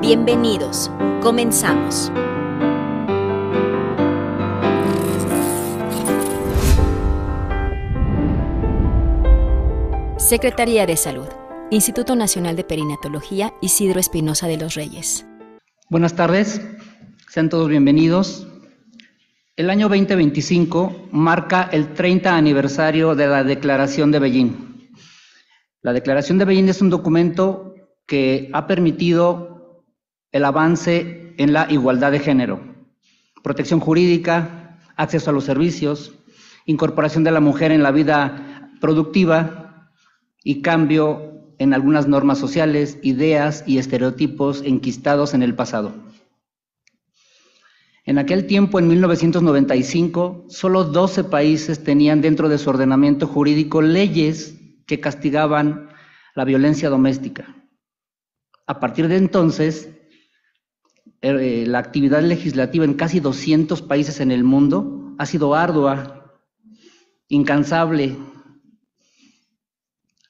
Bienvenidos. Comenzamos. Secretaría de Salud, Instituto Nacional de Perinatología Isidro Espinosa de los Reyes. Buenas tardes, sean todos bienvenidos. El año 2025 marca el 30 aniversario de la Declaración de Beijing. La Declaración de Beijing es un documento que ha permitido el avance en la igualdad de género, protección jurídica, acceso a los servicios, incorporación de la mujer en la vida productiva y cambio en algunas normas sociales, ideas y estereotipos enquistados en el pasado. En aquel tiempo, en 1995, solo 12 países tenían dentro de su ordenamiento jurídico leyes que castigaban la violencia doméstica. A partir de entonces, la actividad legislativa en casi 200 países en el mundo ha sido ardua, incansable.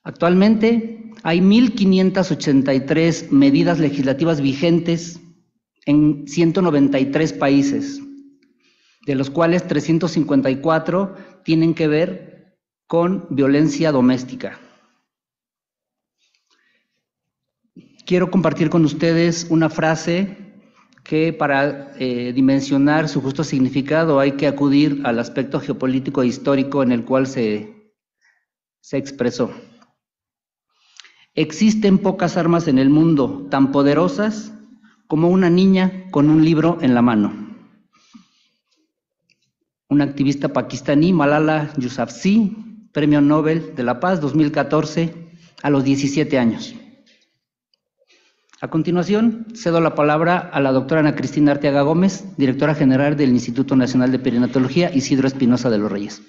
Actualmente hay 1.583 medidas legislativas vigentes en 193 países, de los cuales 354 tienen que ver con violencia doméstica. Quiero compartir con ustedes una frase que para dimensionar su justo significado hay que acudir al aspecto geopolítico e histórico en el cual se expresó. Existen pocas armas en el mundo tan poderosas como una niña con un libro en la mano. Una activista pakistaní, Malala Yousafzai, Premio Nobel de la Paz 2014, a los 17 años. A continuación, cedo la palabra a la doctora Ana Cristina Arteaga Gómez, directora general del Instituto Nacional de Perinatología Isidro Espinosa de los Reyes.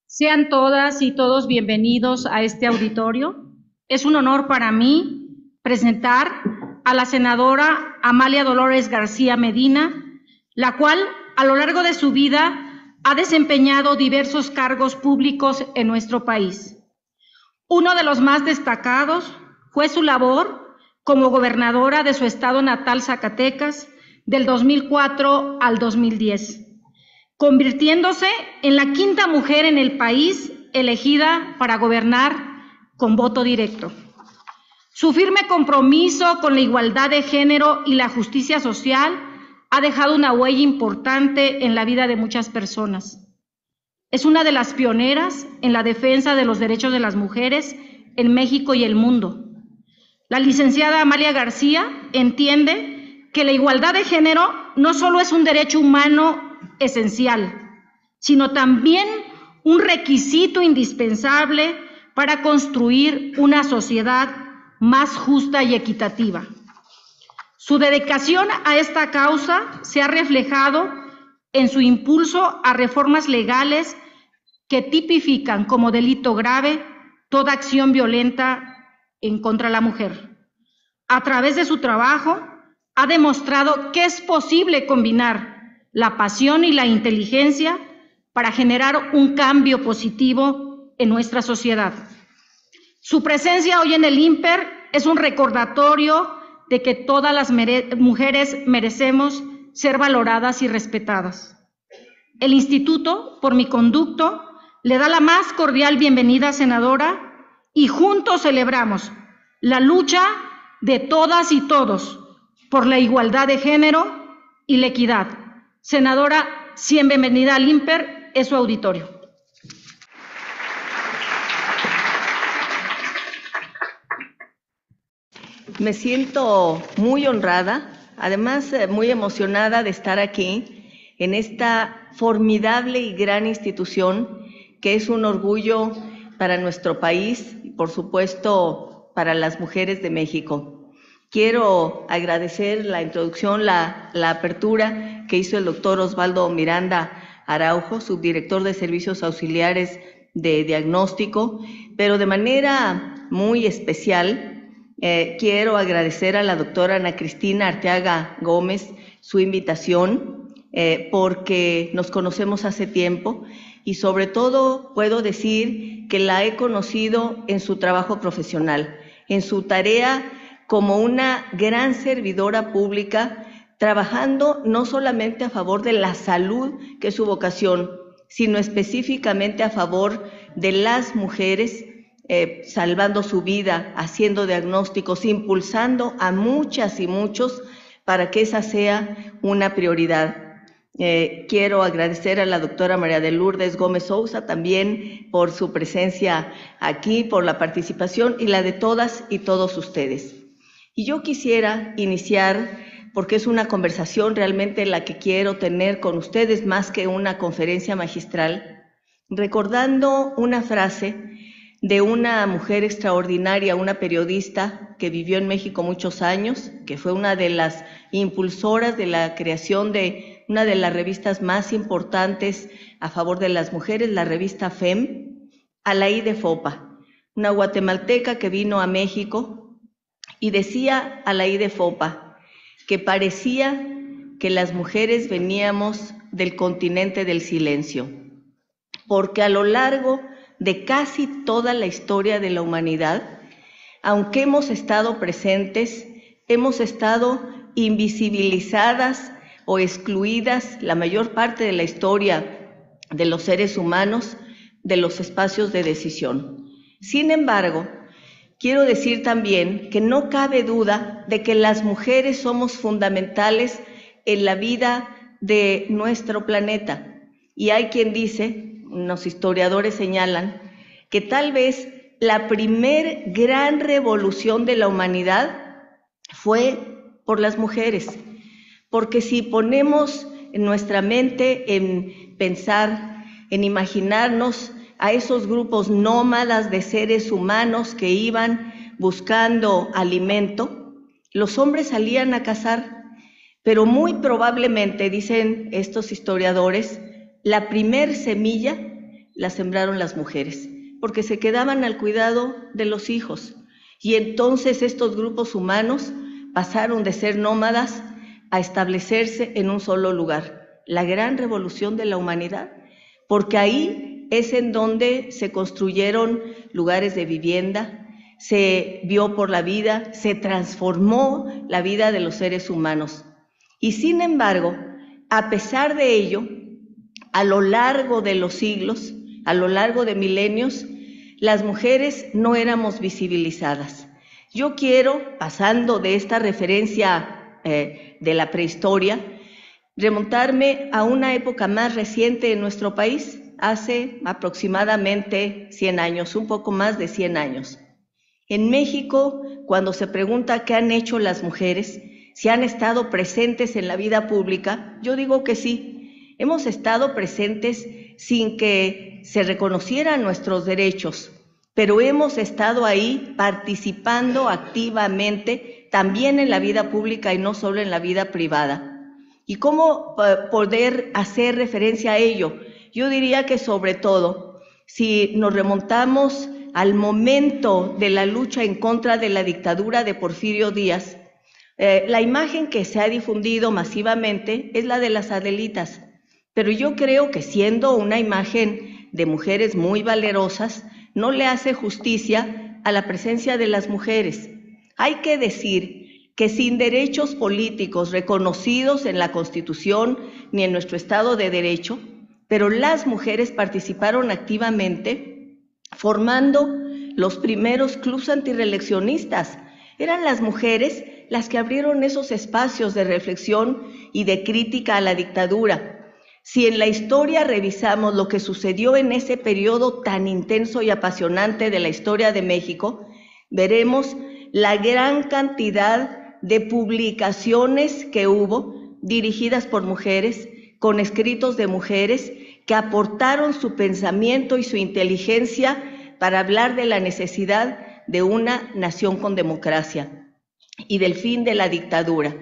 Sean todas y todos bienvenidos a este auditorio. Es un honor para mí presentar a la senadora Amalia Dolores García Medina, la cual a lo largo de su vida ha desempeñado diversos cargos públicos en nuestro país. Uno de los más destacados fue su labor como gobernadora de su estado natal, Zacatecas, del 2004 al 2010, convirtiéndose en la quinta mujer en el país elegida para gobernar con voto directo. Su firme compromiso con la igualdad de género y la justicia social ha dejado una huella importante en la vida de muchas personas. Es una de las pioneras en la defensa de los derechos de las mujeres en México y el mundo. La licenciada Amalia García entiende que la igualdad de género no solo es un derecho humano esencial, sino también un requisito indispensable para construir una sociedad más justa y equitativa. Su dedicación a esta causa se ha reflejado en su impulso a reformas legales que tipifican como delito grave toda acción violenta en contra de la mujer. A través de su trabajo ha demostrado que es posible combinar la pasión y la inteligencia para generar un cambio positivo en nuestra sociedad. Su presencia hoy en el INPER es un recordatorio de que todas las mujeres merecemos ser valoradas y respetadas. El Instituto, por mi conducto, le da la más cordial bienvenida, senadora, y juntos celebramos la lucha de todas y todos por la igualdad de género y la equidad. Senadora, bienvenida al INPER, es su auditorio. Me siento muy honrada, además muy emocionada de estar aquí en esta formidable y gran institución que es un orgullo para nuestro país y por supuesto para las mujeres de México. Quiero agradecer la introducción, la apertura que hizo el doctor Osvaldo Miranda Araujo, subdirector de Servicios Auxiliares de Diagnóstico, pero de manera muy especial quiero agradecer a la doctora Ana Cristina Arteaga Gómez su invitación, porque nos conocemos hace tiempo y sobre todo puedo decir que la he conocido en su trabajo profesional, en su tarea como una gran servidora pública, trabajando no solamente a favor de la salud, que es su vocación, sino específicamente a favor de las mujeres, salvando su vida, haciendo diagnósticos, impulsando a muchas y muchos para que esa sea una prioridad. Quiero agradecer a la doctora María de Lourdes Gómez Sousa también por su presencia aquí, por la participación y la de todas y todos ustedes. Y yo quisiera iniciar, porque es una conversación realmente la que quiero tener con ustedes más que una conferencia magistral, recordando una frase de una mujer extraordinaria, una periodista que vivió en México muchos años, que fue una de las impulsoras de la creación de una de las revistas más importantes a favor de las mujeres, la revista FEM, Alaíde Fopa, una guatemalteca que vino a México, y decía Alaíde Fopa que parecía que las mujeres veníamos del continente del silencio, porque a lo largo de casi toda la historia de la humanidad, aunque hemos estado presentes, hemos estado invisibilizadas o excluidas la mayor parte de la historia de los seres humanos de los espacios de decisión. Sin embargo, quiero decir también que no cabe duda de que las mujeres somos fundamentales en la vida de nuestro planeta. Y hay quien dice, los historiadores señalan, que tal vez la primer gran revolución de la humanidad fue por las mujeres. Porque si ponemos en nuestra mente en pensar, en imaginarnos a esos grupos nómadas de seres humanos que iban buscando alimento, los hombres salían a cazar, pero muy probablemente, dicen estos historiadores, la primer semilla la sembraron las mujeres, porque se quedaban al cuidado de los hijos. Y entonces estos grupos humanos pasaron de ser nómadas a establecerse en un solo lugar, la gran revolución de la humanidad, porque ahí es en donde se construyeron lugares de vivienda, se vio por la vida, se transformó la vida de los seres humanos. Y sin embargo, a pesar de ello, a lo largo de los siglos, a lo largo de milenios, las mujeres no éramos visibilizadas. Yo quiero, pasando de esta referencia de la prehistoria, remontarme a una época más reciente en nuestro país, hace aproximadamente 100 años, un poco más de 100 años. En México, cuando se pregunta qué han hecho las mujeres, si han estado presentes en la vida pública, yo digo que sí, hemos estado presentes sin que se reconocieran nuestros derechos, pero hemos estado ahí participando activamente también en la vida pública y no solo en la vida privada. ¿Y cómo poder hacer referencia a ello? Yo diría que sobre todo, si nos remontamos al momento de la lucha en contra de la dictadura de Porfirio Díaz, la imagen que se ha difundido masivamente es la de las Adelitas, pero yo creo que siendo una imagen de mujeres muy valerosas, no le hace justicia a la presencia de las mujeres. Hay que decir que sin derechos políticos reconocidos en la Constitución ni en nuestro Estado de Derecho, pero las mujeres participaron activamente formando los primeros clubes antirreeleccionistas. Eran las mujeres las que abrieron esos espacios de reflexión y de crítica a la dictadura. Si en la historia revisamos lo que sucedió en ese periodo tan intenso y apasionante de la historia de México, veremos la gran cantidad de publicaciones que hubo dirigidas por mujeres, con escritos de mujeres que aportaron su pensamiento y su inteligencia para hablar de la necesidad de una nación con democracia y del fin de la dictadura.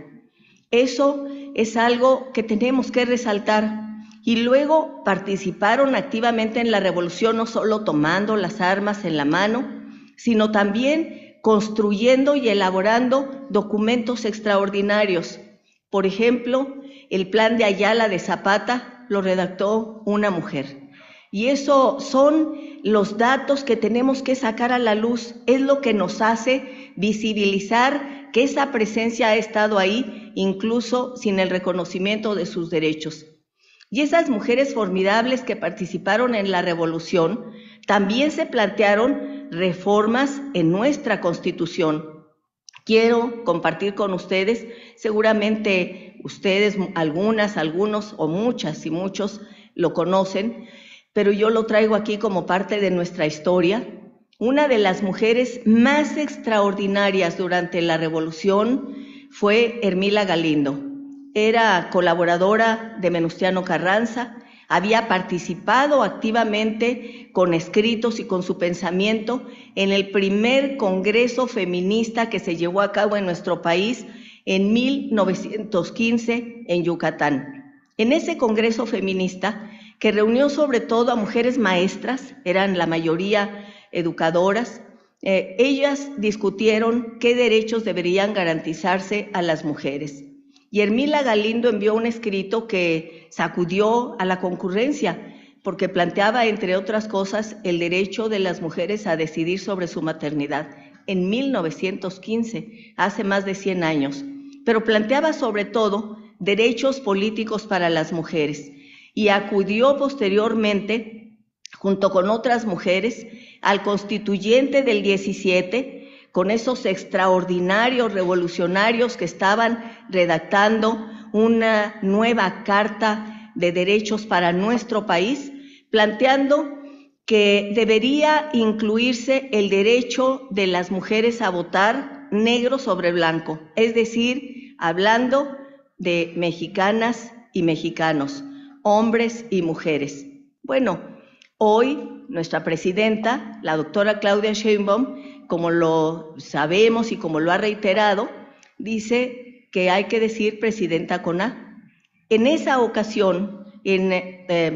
Eso es algo que tenemos que resaltar. Y luego participaron activamente en la revolución, no solo tomando las armas en la mano, sino también construyendo y elaborando documentos extraordinarios. Por ejemplo, el Plan de Ayala de Zapata lo redactó una mujer. Y eso son los datos que tenemos que sacar a la luz, es lo que nos hace visibilizar que esa presencia ha estado ahí, incluso sin el reconocimiento de sus derechos. Y esas mujeres formidables que participaron en la revolución, también se plantearon reformas en nuestra Constitución. Quiero compartir con ustedes, seguramente ustedes, algunas, algunos o muchas y muchos lo conocen, pero yo lo traigo aquí como parte de nuestra historia. Una de las mujeres más extraordinarias durante la revolución fue Hermila Galindo. Era colaboradora de Venustiano Carranza, había participado activamente con escritos y con su pensamiento en el primer congreso feminista que se llevó a cabo en nuestro país en 1915 en Yucatán. En ese congreso feminista, que reunió sobre todo a mujeres maestras, eran la mayoría educadoras, ellas discutieron qué derechos deberían garantizarse a las mujeres. Y Hermila Galindo envió un escrito que sacudió a la concurrencia, porque planteaba, entre otras cosas, el derecho de las mujeres a decidir sobre su maternidad en 1915, hace más de 100 años. Pero planteaba sobre todo derechos políticos para las mujeres y acudió posteriormente, junto con otras mujeres, al constituyente del 17, con esos extraordinarios revolucionarios que estaban redactando una nueva carta de derechos para nuestro país, planteando que debería incluirse el derecho de las mujeres a votar negro sobre blanco, es decir, hablando de mexicanas y mexicanos, hombres y mujeres. Bueno, hoy nuestra presidenta, la doctora Claudia Sheinbaum, como lo sabemos y como lo ha reiterado, dice que hay que decir presidenta con A. En esa ocasión, en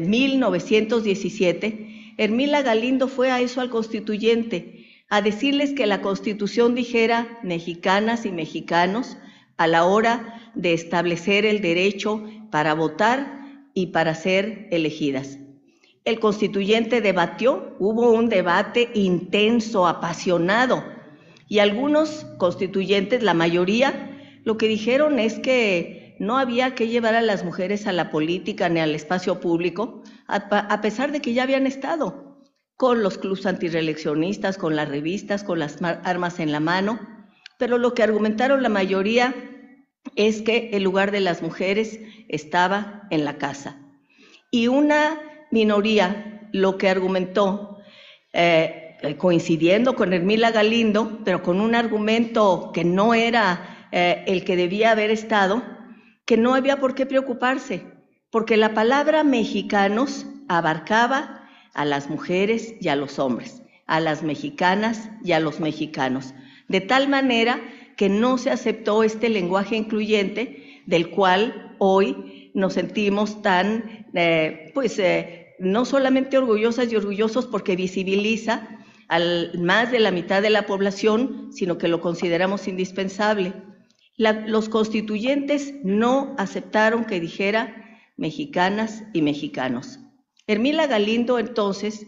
1917, Hermila Galindo fue a eso al constituyente, a decirles que la Constitución dijera mexicanas y mexicanos a la hora de establecer el derecho para votar y para ser elegidas. El constituyente debatió, hubo un debate intenso, apasionado, y algunos constituyentes, la mayoría, lo que dijeron es que no había que llevar a las mujeres a la política ni al espacio público, a pesar de que ya habían estado con los clubes antirreeleccionistas, con las revistas, con las armas en la mano, pero lo que argumentaron la mayoría es que el lugar de las mujeres estaba en la casa. Y una minoría lo que argumentó, coincidiendo con Hermila Galindo, pero con un argumento que no era el que debía haber estado, que no había por qué preocuparse, porque la palabra mexicanos abarcaba a las mujeres y a los hombres, a las mexicanas y a los mexicanos, de tal manera que no se aceptó este lenguaje incluyente del cual hoy nos sentimos tan, no solamente orgullosas y orgullosos porque visibiliza a más de la mitad de la población, sino que lo consideramos indispensable. Los constituyentes no aceptaron que dijera mexicanas y mexicanos. Hermila Galindo, entonces,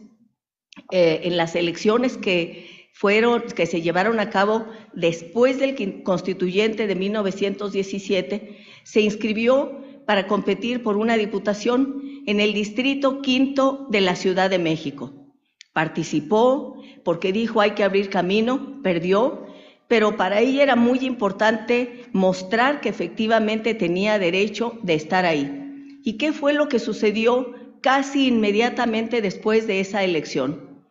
en las elecciones que se llevaron a cabo después del constituyente de 1917, se inscribió para competir por una diputación en el Distrito Quinto de la Ciudad de México. Participó porque dijo hay que abrir camino, perdió, pero para ella era muy importante mostrar que efectivamente tenía derecho de estar ahí. ¿Y qué fue lo que sucedió casi inmediatamente después de esa elección?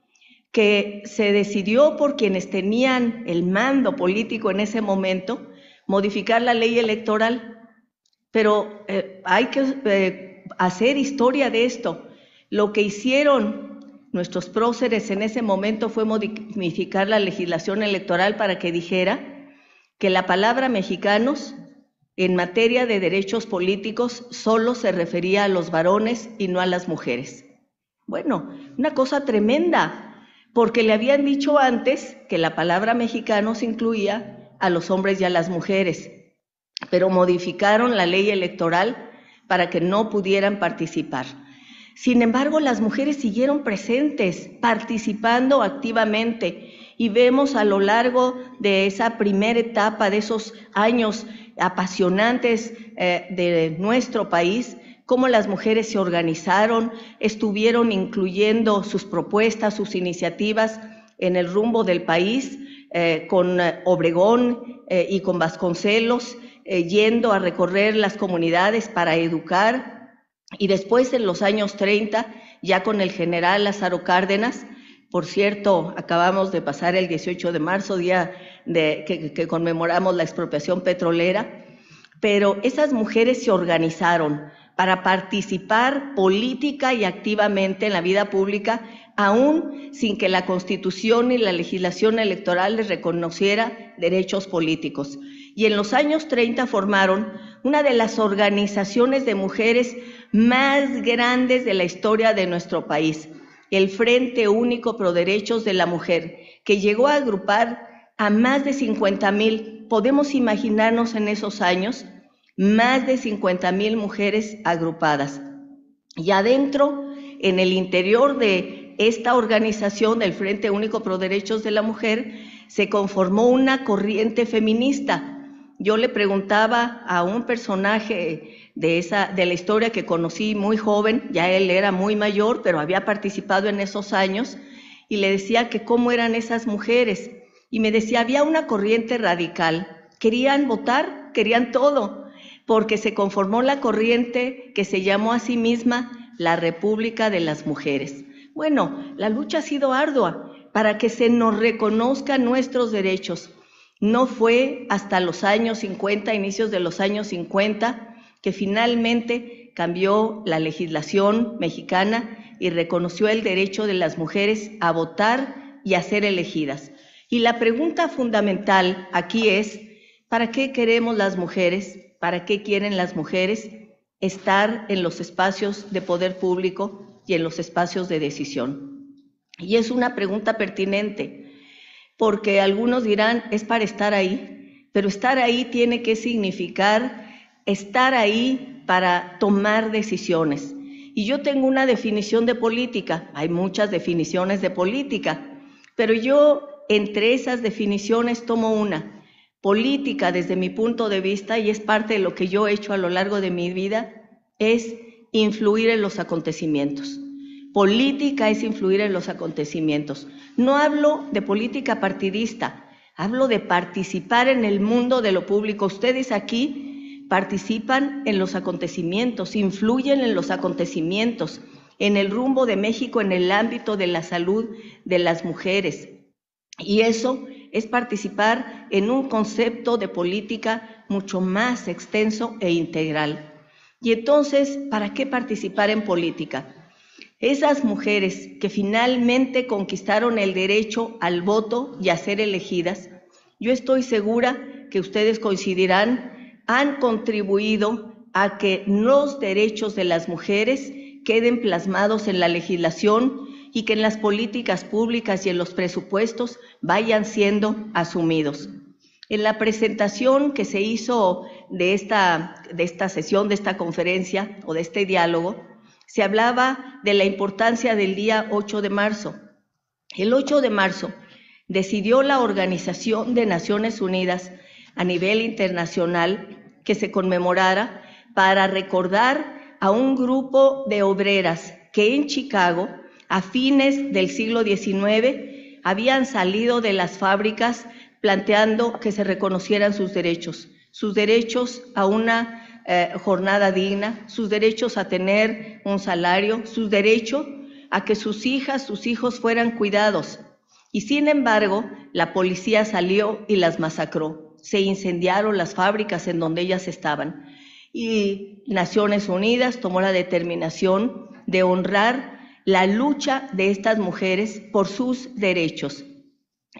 Que se decidió por quienes tenían el mando político en ese momento modificar la ley electoral. Pero hay que hacer historia de esto. Lo que hicieron nuestros próceres en ese momento fue modificar la legislación electoral para que dijera que la palabra mexicanos en materia de derechos políticos solo se refería a los varones y no a las mujeres. Bueno, una cosa tremenda, porque le habían dicho antes que la palabra mexicanos incluía a los hombres y a las mujeres, pero modificaron la ley electoral para que no pudieran participar. Sin embargo, las mujeres siguieron presentes, participando activamente, y vemos a lo largo de esa primera etapa, de esos años apasionantes de nuestro país, cómo las mujeres se organizaron, estuvieron incluyendo sus propuestas, sus iniciativas en el rumbo del país, con Obregón y con Vasconcelos, yendo a recorrer las comunidades para educar, y después en los años 30, ya con el general Lázaro Cárdenas. Por cierto, acabamos de pasar el 18 de marzo, día que conmemoramos la expropiación petrolera, pero esas mujeres se organizaron para participar política y activamente en la vida pública, aún sin que la Constitución y la legislación electoral les reconociera derechos políticos. Y en los años 30 formaron una de las organizaciones de mujeres más grandes de la historia de nuestro país, el Frente Único Pro Derechos de la Mujer, que llegó a agrupar a más de 50,000, podemos imaginarnos en esos años, más de 50,000 mujeres agrupadas. Y adentro, en el interior de esta organización del Frente Único Pro Derechos de la Mujer, se conformó una corriente feminista. Yo le preguntaba a un personaje de la historia que conocí muy joven, ya él era muy mayor, pero había participado en esos años, y le decía que cómo eran esas mujeres. Y me decía, había una corriente radical, querían votar, querían todo, porque se conformó la corriente que se llamó a sí misma la República de las Mujeres. Bueno, la lucha ha sido ardua para que se nos reconozcan nuestros derechos. No fue hasta los años 50, inicios de los años 50, que finalmente cambió la legislación mexicana y reconoció el derecho de las mujeres a votar y a ser elegidas. Y la pregunta fundamental aquí es, ¿para qué queremos las mujeres? ¿Para qué quieren las mujeres estar en los espacios de poder público y en los espacios de decisión? Y es una pregunta pertinente, porque algunos dirán, es para estar ahí, pero estar ahí tiene que significar estar ahí para tomar decisiones. Y yo tengo una definición de política, hay muchas definiciones de política, pero yo entre esas definiciones tomo una. Política, desde mi punto de vista, y es parte de lo que yo he hecho a lo largo de mi vida, es influir en los acontecimientos. Política es influir en los acontecimientos. No hablo de política partidista, hablo de participar en el mundo de lo público. Ustedes aquí participan en los acontecimientos, influyen en los acontecimientos, en el rumbo de México, en el ámbito de la salud de las mujeres. Y eso es participar en un concepto de política mucho más extenso e integral. Y entonces, ¿para qué participar en política? Esas mujeres que finalmente conquistaron el derecho al voto y a ser elegidas, yo estoy segura que ustedes coincidirán, han contribuido a que los derechos de las mujeres queden plasmados en la legislación y que en las políticas públicas y en los presupuestos vayan siendo asumidos. En la presentación que se hizo de esta sesión, de esta conferencia o de este diálogo, se hablaba de la importancia del día 8 de marzo. El 8 de marzo decidió la Organización de Naciones Unidas a nivel internacional que se conmemorara para recordar a un grupo de obreras que en Chicago, a fines del siglo XIX, habían salido de las fábricas planteando que se reconocieran sus derechos a una jornada digna, sus derechos a tener un salario, sus derechos a que sus hijas, sus hijos fueran cuidados. Y sin embargo, la policía salió y las masacró. Se incendiaron las fábricas en donde ellas estaban. Y Naciones Unidas tomó la determinación de honrar la lucha de estas mujeres por sus derechos.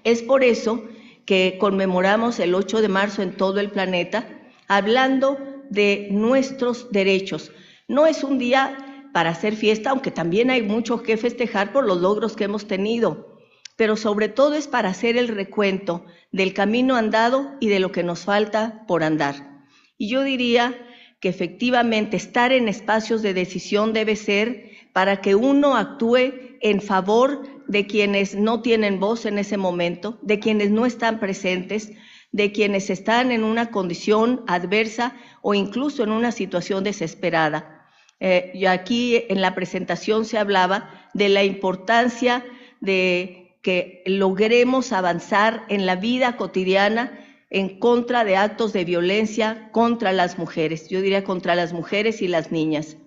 Es por eso que conmemoramos el 8 de marzo en todo el planeta, hablando de nuestros derechos. No es un día para hacer fiesta, aunque también hay mucho que festejar por los logros que hemos tenido, pero sobre todo es para hacer el recuento del camino andado y de lo que nos falta por andar. Y yo diría que efectivamente estar en espacios de decisión debe ser para que uno actúe en favor de quienes no tienen voz en ese momento, de quienes no están presentes, de quienes están en una condición adversa o incluso en una situación desesperada. Y aquí en la presentación se hablaba de la importancia de que logremos avanzar en la vida cotidiana en contra de actos de violencia contra las mujeres, yo diría contra las mujeres y las niñas.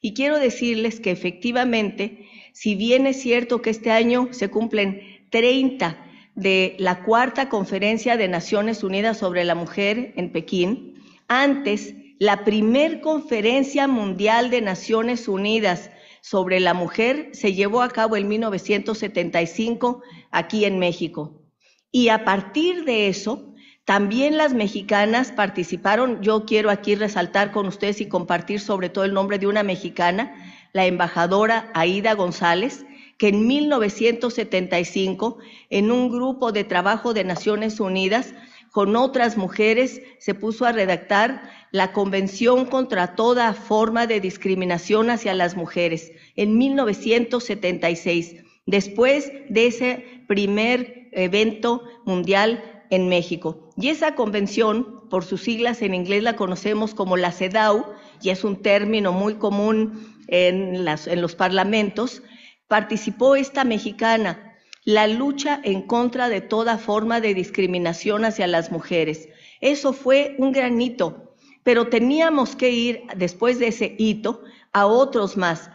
Y quiero decirles que efectivamente, si bien es cierto que este año se cumplen 30 de la cuarta Conferencia de Naciones Unidas sobre la Mujer en Pekín, antes la primer Conferencia Mundial de Naciones Unidas sobre la Mujer se llevó a cabo en 1975 aquí en México. Y a partir de eso, también las mexicanas participaron. Yo quiero aquí resaltar con ustedes y compartir sobre todo el nombre de una mexicana, la embajadora Aida González, que en 1975, en un grupo de trabajo de Naciones Unidas, con otras mujeres, se puso a redactar la Convención contra toda forma de discriminación hacia las mujeres, en 1976, después de ese primer evento mundial en México. Y esa convención, por sus siglas en inglés la conocemos como la CEDAW, y es un término muy común en los parlamentos, participó esta mexicana, la lucha en contra de toda forma de discriminación hacia las mujeres. Eso fue un gran hito, pero teníamos que ir, después de ese hito, a otros más.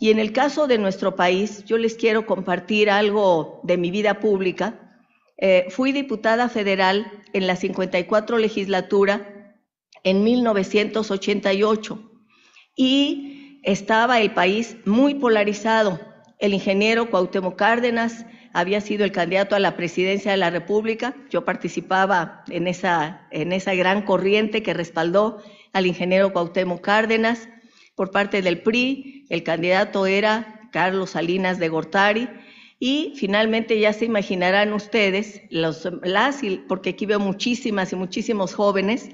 Y en el caso de nuestro país, yo les quiero compartir algo de mi vida pública. Fui diputada federal en la 54 legislatura en 1988 y estaba el país muy polarizado. El ingeniero Cuauhtémoc Cárdenas había sido el candidato a la presidencia de la República. Yo participaba en esa gran corriente que respaldó al ingeniero Cuauhtémoc Cárdenas. Por parte del PRI, el candidato era Carlos Salinas de Gortari. Y finalmente ya se imaginarán ustedes, porque aquí veo muchísimas y muchísimos jóvenes,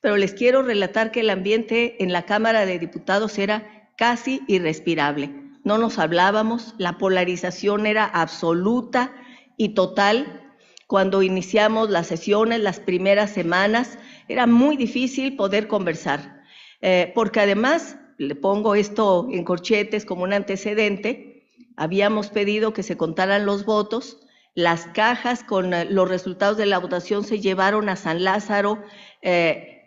pero les quiero relatar que el ambiente en la Cámara de Diputados era casi irrespirable. No nos hablábamos, la polarización era absoluta y total. Cuando iniciamos las sesiones, las primeras semanas, era muy difícil poder conversar, porque además, le pongo esto en corchetes como un antecedente, habíamos pedido que se contaran los votos, las cajas con los resultados de la votación se llevaron a San Lázaro,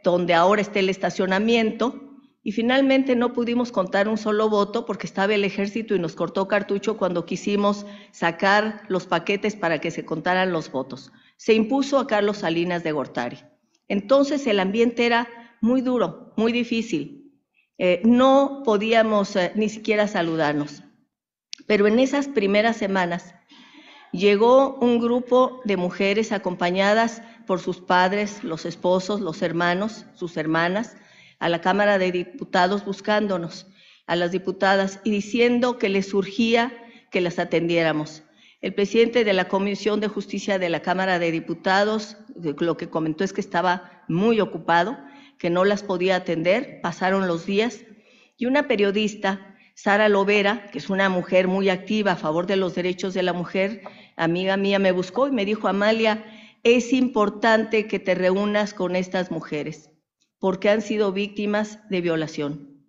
donde ahora está el estacionamiento, y finalmente no pudimos contar un solo voto porque estaba el ejército y nos cortó cartucho cuando quisimos sacar los paquetes para que se contaran los votos. Se impuso a Carlos Salinas de Gortari. Entonces el ambiente era muy duro, muy difícil. No podíamos ni siquiera saludarnos. Pero en esas primeras semanas llegó un grupo de mujeres acompañadas por sus padres, los esposos, los hermanos, sus hermanas, a la Cámara de Diputados buscándonos, a las diputadas, y diciendo que les surgía que las atendiéramos. El presidente de la Comisión de Justicia de la Cámara de Diputados lo que comentó es que estaba muy ocupado, que no las podía atender. Pasaron los días y una periodista, Sara Lovera, que es una mujer muy activa a favor de los derechos de la mujer, amiga mía, me buscó y me dijo: Amalia, es importante que te reúnas con estas mujeres porque han sido víctimas de violación.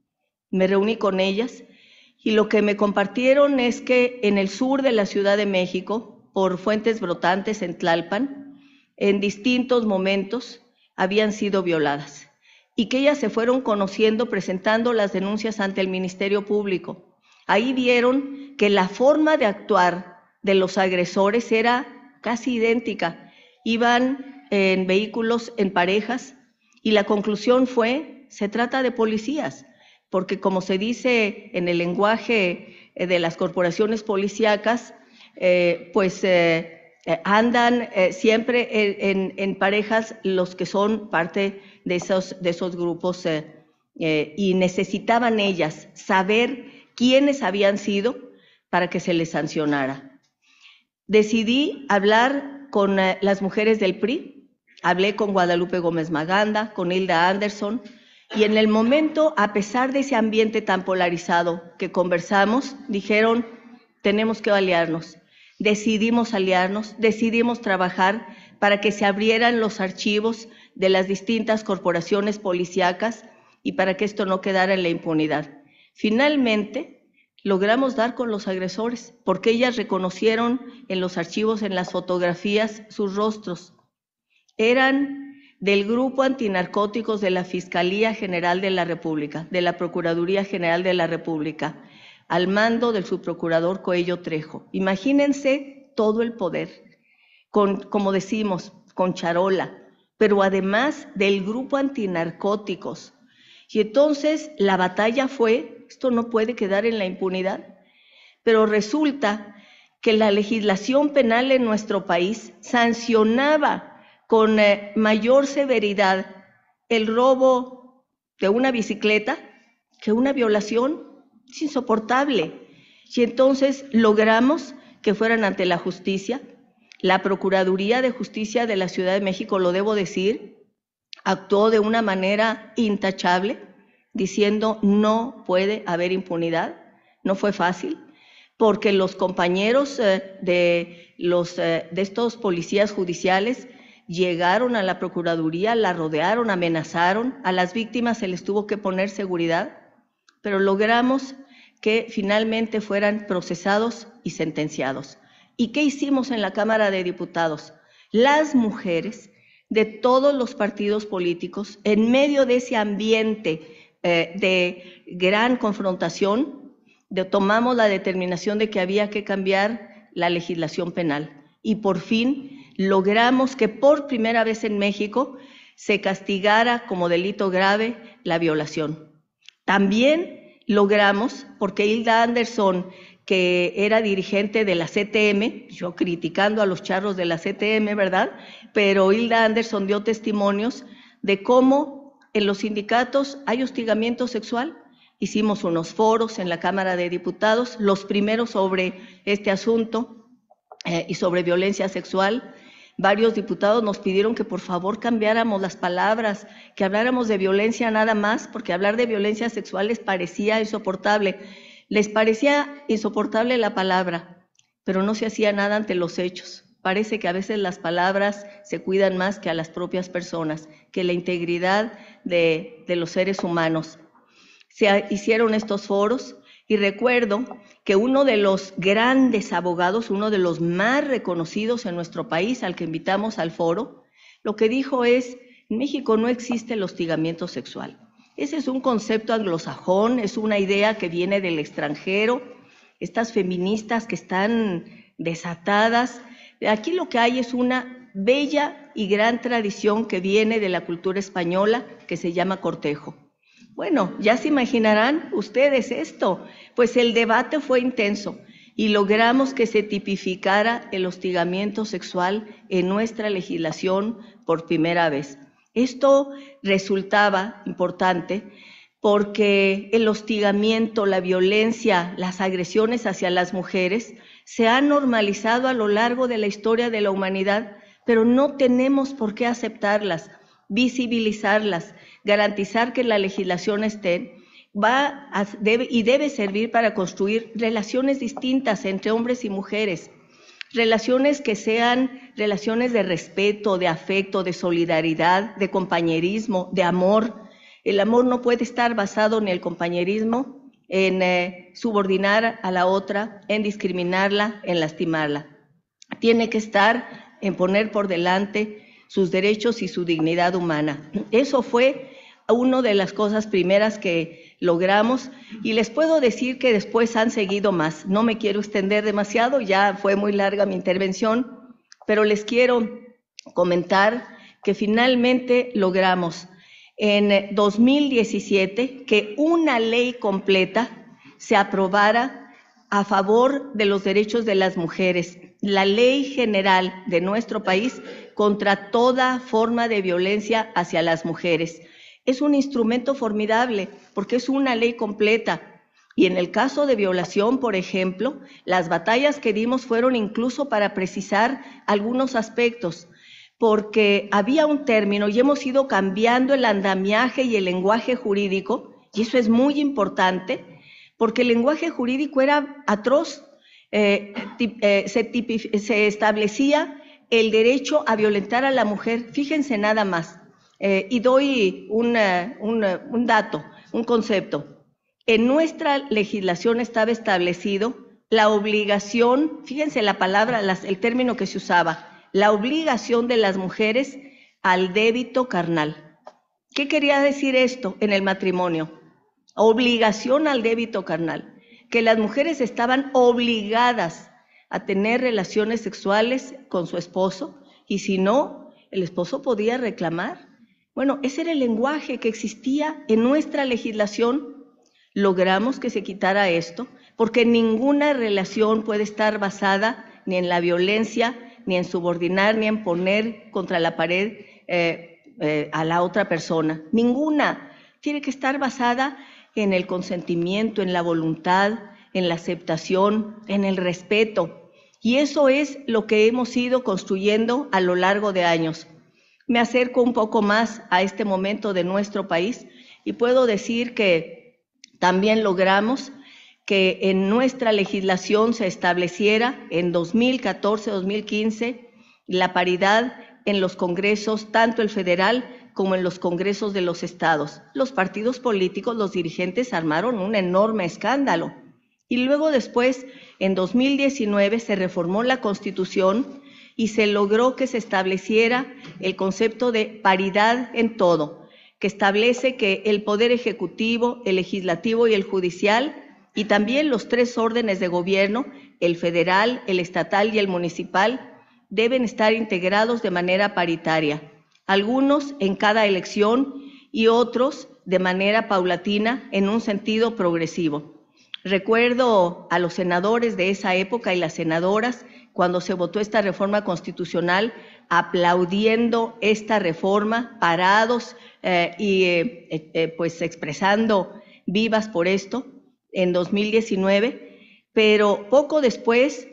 Me reuní con ellas y lo que me compartieron es que en el sur de la Ciudad de México, por fuentes brotantes en Tlalpan, en distintos momentos habían sido violadas y que ellas se fueron conociendo presentando las denuncias ante el Ministerio Público. Ahí vieron que la forma de actuar de los agresores era casi idéntica. Iban en vehículos en parejas y la conclusión fue: se trata de policías, porque como se dice en el lenguaje de las corporaciones policíacas, andan siempre en parejas los que son parte de esos grupos y necesitaban ellas saber quiénes habían sido para que se les sancionara. Decidí hablar con las mujeres del PRI, hablé con Guadalupe Gómez Maganda, con Hilda Anderson, Y en el momento, a pesar de ese ambiente tan polarizado que conversamos, dijeron, tenemos que aliarnos. Decidimos aliarnos, decidimos trabajar para que se abrieran los archivos de las distintas corporaciones policíacas y para que esto no quedara en la impunidad. Finalmente, logramos dar con los agresores, porque ellas reconocieron en los archivos, en las fotografías, sus rostros. Eran del Grupo Antinarcóticos de la Fiscalía General de la República, de la Procuraduría General de la República, al mando del subprocurador Coello Trejo. Imagínense todo el poder, como decimos, con charola, pero además del Grupo Antinarcóticos. Y entonces la batalla fue, esto no puede quedar en la impunidad, pero resulta que la legislación penal en nuestro país sancionaba con mayor severidad el robo de una bicicleta que una violación. Es insoportable. Y entonces logramos que fueran ante la justicia. La Procuraduría de Justicia de la Ciudad de México, lo debo decir, actuó de una manera intachable, diciendo no puede haber impunidad. No fue fácil, porque los compañeros de estos policías judiciales llegaron a la Procuraduría, la rodearon, amenazaron, a las víctimas se les tuvo que poner seguridad, pero logramos que finalmente fueran procesados y sentenciados. ¿Y qué hicimos en la Cámara de Diputados? Las mujeres de todos los partidos políticos, en medio de ese ambiente de gran confrontación, tomamos la determinación de que había que cambiar la legislación penal y por fin logramos que por primera vez en México se castigara como delito grave la violación. También logramos, porque Hilda Anderson, que era dirigente de la CTM, yo criticando a los charros de la CTM, ¿verdad? Pero Hilda Anderson dio testimonios de cómo en los sindicatos hay hostigamiento sexual. Hicimos unos foros en la Cámara de Diputados, los primeros sobre este asunto y sobre violencia sexual. Varios diputados nos pidieron que por favor cambiáramos las palabras, que habláramos de violencia nada más, porque hablar de violencia sexual les parecía insoportable. Les parecía insoportable la palabra, pero no se hacía nada ante los hechos. Parece que a veces las palabras se cuidan más que a las propias personas, que la integridad de los seres humanos. Se hicieron estos foros. Y recuerdo que uno de los grandes abogados, uno de los más reconocidos en nuestro país, al que invitamos al foro, lo que dijo es, en México no existe el hostigamiento sexual. Ese es un concepto anglosajón, es una idea que viene del extranjero, estas feministas que están desatadas. Aquí lo que hay es una bella y gran tradición que viene de la cultura española que se llama cortejo. Bueno, ya se imaginarán ustedes esto, pues el debate fue intenso y logramos que se tipificara el hostigamiento sexual en nuestra legislación por primera vez. Esto resultaba importante porque el hostigamiento, la violencia, las agresiones hacia las mujeres se han normalizado a lo largo de la historia de la humanidad, pero no tenemos por qué aceptarlas, visibilizarlas, garantizar que la legislación esté, debe servir para construir relaciones distintas entre hombres y mujeres, relaciones que sean relaciones de respeto, de afecto, de solidaridad, de compañerismo, de amor. El amor no puede estar basado en el compañerismo, en subordinar a la otra, en discriminarla, en lastimarla. Tiene que estar en poner por delante sus derechos y su dignidad humana. Eso fue una de las cosas primeras que logramos y les puedo decir que después han seguido más. No me quiero extender demasiado, ya fue muy larga mi intervención, pero les quiero comentar que finalmente logramos en 2017 que una ley completa se aprobara a favor de los derechos de las mujeres, la ley general de nuestro país contra toda forma de violencia hacia las mujeres. Es un instrumento formidable porque es una ley completa. Y en el caso de violación, por ejemplo, las batallas que dimos fueron incluso para precisar algunos aspectos. porque había un término y hemos ido cambiando el andamiaje y el lenguaje jurídico, y eso es muy importante, porque el lenguaje jurídico era atroz. Se establecía el derecho a violentar a la mujer. Fíjense nada más, y doy un dato, un concepto. En nuestra legislación estaba establecido la obligación, fíjense la palabra, el término que se usaba, la obligación de las mujeres al débito carnal. ¿Qué quería decir esto en el matrimonio? Obligación al débito carnal, que las mujeres estaban obligadas a tener relaciones sexuales con su esposo, y si no, el esposo podía reclamar. Bueno, ese era el lenguaje que existía en nuestra legislación. Logramos que se quitara esto, porque ninguna relación puede estar basada ni en la violencia, ni en subordinar, ni en poner contra la pared a la otra persona. Ninguna. Tiene que estar basada en el consentimiento, en la voluntad, en la aceptación, en el respeto. Y eso es lo que hemos ido construyendo a lo largo de años. Me acerco un poco más a este momento de nuestro país y puedo decir que también logramos que en nuestra legislación se estableciera en 2014-2015 la paridad en los congresos, tanto el federal como en los congresos de los estados. Los partidos políticos, los dirigentes armaron un enorme escándalo. Y luego después, en 2019, se reformó la Constitución y se logró que se estableciera el concepto de paridad en todo, que establece que el Poder Ejecutivo, el Legislativo y el Judicial, y también los tres órdenes de gobierno, el federal, el estatal y el municipal, deben estar integrados de manera paritaria, algunos en cada elección y otros de manera paulatina en un sentido progresivo. Recuerdo a los senadores de esa época y las senadoras cuando se votó esta reforma constitucional aplaudiendo esta reforma, parados pues expresando vivas por esto en 2019, pero poco después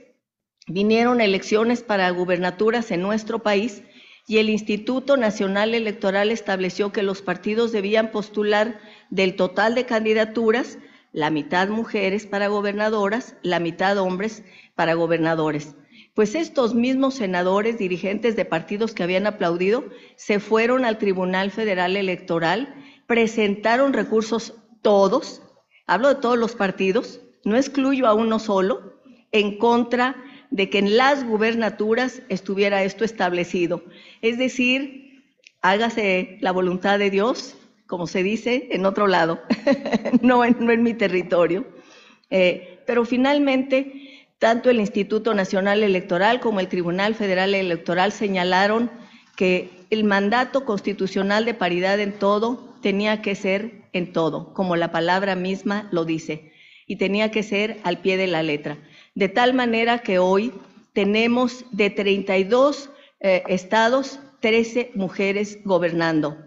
vinieron elecciones para gubernaturas en nuestro país y el Instituto Nacional Electoral estableció que los partidos debían postular del total de candidaturas, la mitad mujeres para gobernadoras, la mitad hombres para gobernadores. Pues estos mismos senadores, dirigentes de partidos que habían aplaudido, se fueron al Tribunal Federal Electoral, presentaron recursos todos, hablo de todos los partidos, no excluyo a uno solo, en contra de que en las gubernaturas estuviera esto establecido. Es decir, hágase la voluntad de Dios, como se dice, en otro lado, no en mi territorio. Pero finalmente, tanto el Instituto Nacional Electoral como el Tribunal Federal Electoral señalaron que el mandato constitucional de paridad en todo tenía que ser en todo, como la palabra misma lo dice, y tenía que ser al pie de la letra. De tal manera que hoy tenemos de 32 estados, 13 mujeres gobernando.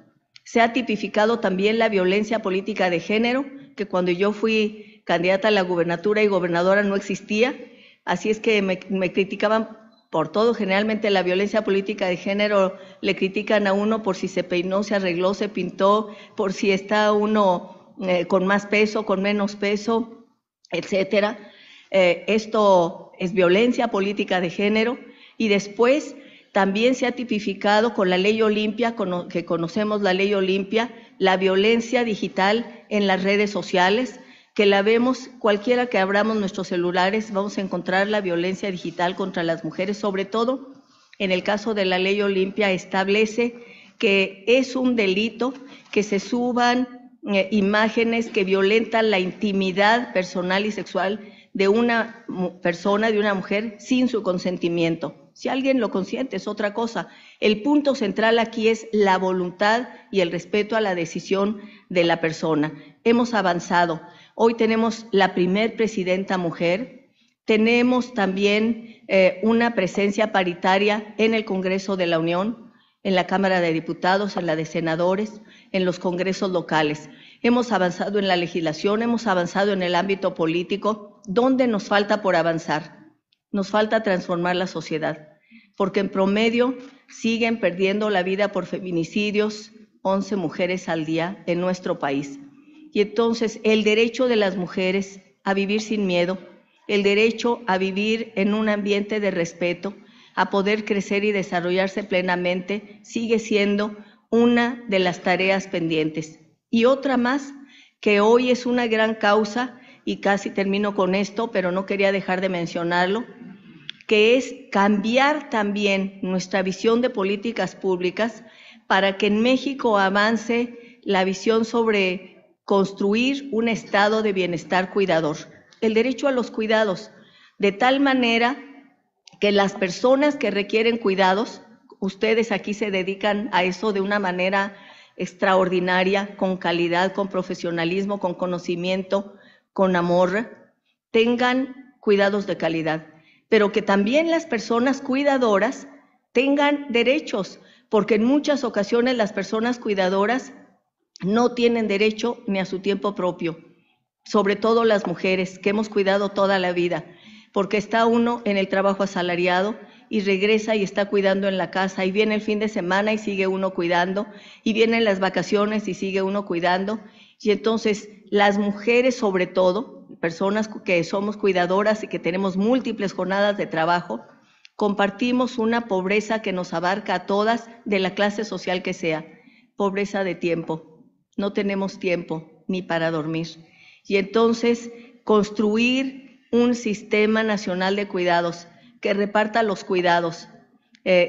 Se ha tipificado también la violencia política de género, que cuando yo fui candidata a la gubernatura y gobernadora no existía, así es que me criticaban por todo. Generalmente la violencia política de género le critican a uno por si se peinó, se arregló, se pintó, por si está uno con más peso, con menos peso, etcétera. Esto es violencia política de género. Y después también se ha tipificado con la ley Olimpia, que conocemos la ley Olimpia, la violencia digital en las redes sociales, que la vemos, cualquiera que abramos nuestros celulares, vamos a encontrar la violencia digital contra las mujeres. Sobre todo, en el caso de la ley Olimpia, establece que es un delito que se suban imágenes que violentan la intimidad personal y sexual de una persona, de una mujer, sin su consentimiento. Si alguien lo consiente es otra cosa. El punto central aquí es la voluntad y el respeto a la decisión de la persona. Hemos avanzado. Hoy tenemos la primer presidenta mujer. Tenemos también una presencia paritaria en el Congreso de la Unión, en la Cámara de Diputados, en la de Senadores, en los congresos locales. Hemos avanzado en la legislación, hemos avanzado en el ámbito político. ¿Dónde nos falta por avanzar? Nos falta transformar la sociedad. porque en promedio siguen perdiendo la vida por feminicidios 11 mujeres al día en nuestro país. Y entonces el derecho de las mujeres a vivir sin miedo, el derecho a vivir en un ambiente de respeto, a poder crecer y desarrollarse plenamente, sigue siendo una de las tareas pendientes. Y otra más, que hoy es una gran causa, y casi termino con esto, pero no quería dejar de mencionarlo, que es cambiar también nuestra visión de políticas públicas para que en México avance la visión sobre construir un estado de bienestar cuidador, el derecho a los cuidados, de tal manera que las personas que requieren cuidados, ustedes aquí se dedican a eso de una manera extraordinaria, con calidad, con profesionalismo, con conocimiento, con amor, tengan cuidados de calidad, pero que también las personas cuidadoras tengan derechos, porque en muchas ocasiones las personas cuidadoras no tienen derecho ni a su tiempo propio, sobre todo las mujeres que hemos cuidado toda la vida, porque está uno en el trabajo asalariado y regresa y está cuidando en la casa, y viene el fin de semana y sigue uno cuidando, y vienen las vacaciones y sigue uno cuidando, y entonces las mujeres sobre todo, personas que somos cuidadoras y que tenemos múltiples jornadas de trabajo, compartimos una pobreza que nos abarca a todas de la clase social que sea, pobreza de tiempo, no tenemos tiempo ni para dormir, y entonces construir un sistema nacional de cuidados que reparta los cuidados,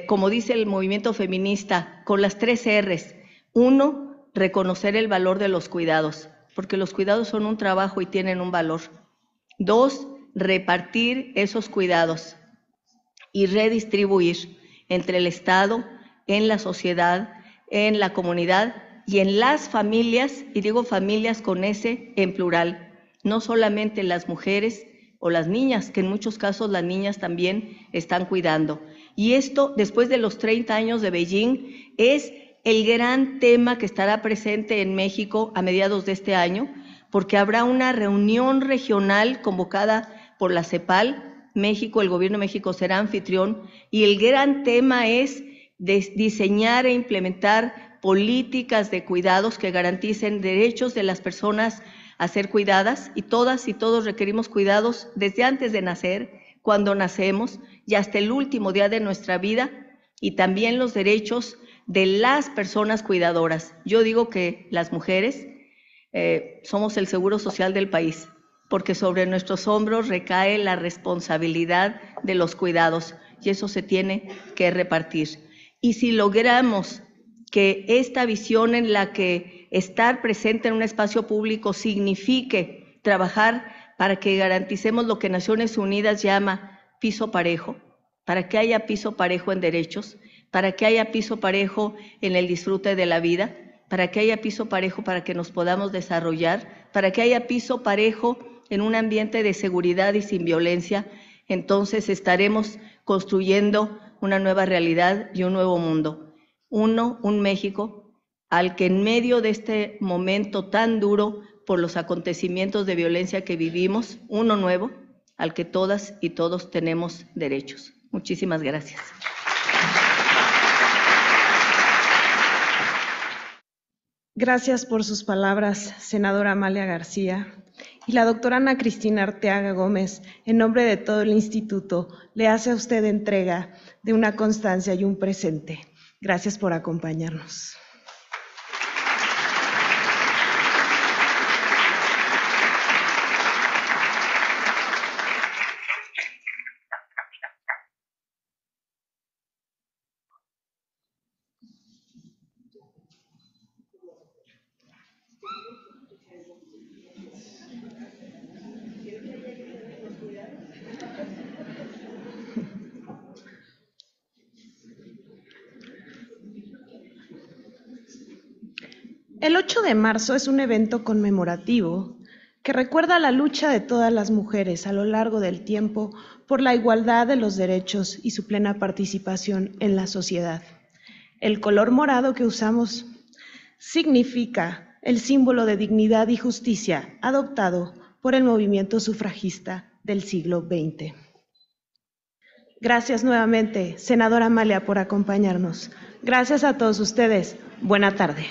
como dice el movimiento feminista, con las 3 R's. 1, reconocer el valor de los cuidados, porque los cuidados son un trabajo y tienen un valor. 2, repartir esos cuidados y redistribuir entre el Estado, en la sociedad, en la comunidad y en las familias, y digo familias con S en plural, no solamente las mujeres o las niñas, que en muchos casos las niñas también están cuidando. Y esto, después de los 30 años de Beijing, es el gran tema que estará presente en México a mediados de este año, porque habrá una reunión regional convocada por la CEPAL, México, el gobierno de México será anfitrión, y el gran tema es diseñar e implementar políticas de cuidados que garanticen derechos de las personas a ser cuidadas, y todas y todos requerimos cuidados desde antes de nacer, cuando nacemos y hasta el último día de nuestra vida, y también los derechos de las personas cuidadoras. Yo digo que las mujeres somos el seguro social del país, porque sobre nuestros hombros recae la responsabilidad de los cuidados, y eso se tiene que repartir. Y si logramos que esta visión en la que estar presente en un espacio público signifique trabajar para que garanticemos lo que Naciones Unidas llama piso parejo, para que haya piso parejo en derechos, para que haya piso parejo en el disfrute de la vida, para que haya piso parejo para que nos podamos desarrollar, para que haya piso parejo en un ambiente de seguridad y sin violencia, entonces estaremos construyendo una nueva realidad y un nuevo mundo. Un México al que en medio de este momento tan duro por los acontecimientos de violencia que vivimos, uno nuevo, al que todas y todos tenemos derechos. Muchísimas gracias. Gracias por sus palabras, senadora Amalia García. Y la doctora Ana Cristina Arteaga Gómez, en nombre de todo el instituto, le hace a usted entrega de una constancia y un presente. Gracias por acompañarnos. El 8 de marzo es un evento conmemorativo que recuerda la lucha de todas las mujeres a lo largo del tiempo por la igualdad de los derechos y su plena participación en la sociedad. El color morado que usamos significa el símbolo de dignidad y justicia adoptado por el movimiento sufragista del siglo XX. Gracias nuevamente, senadora Amalia, por acompañarnos. Gracias a todos ustedes. Buena tarde.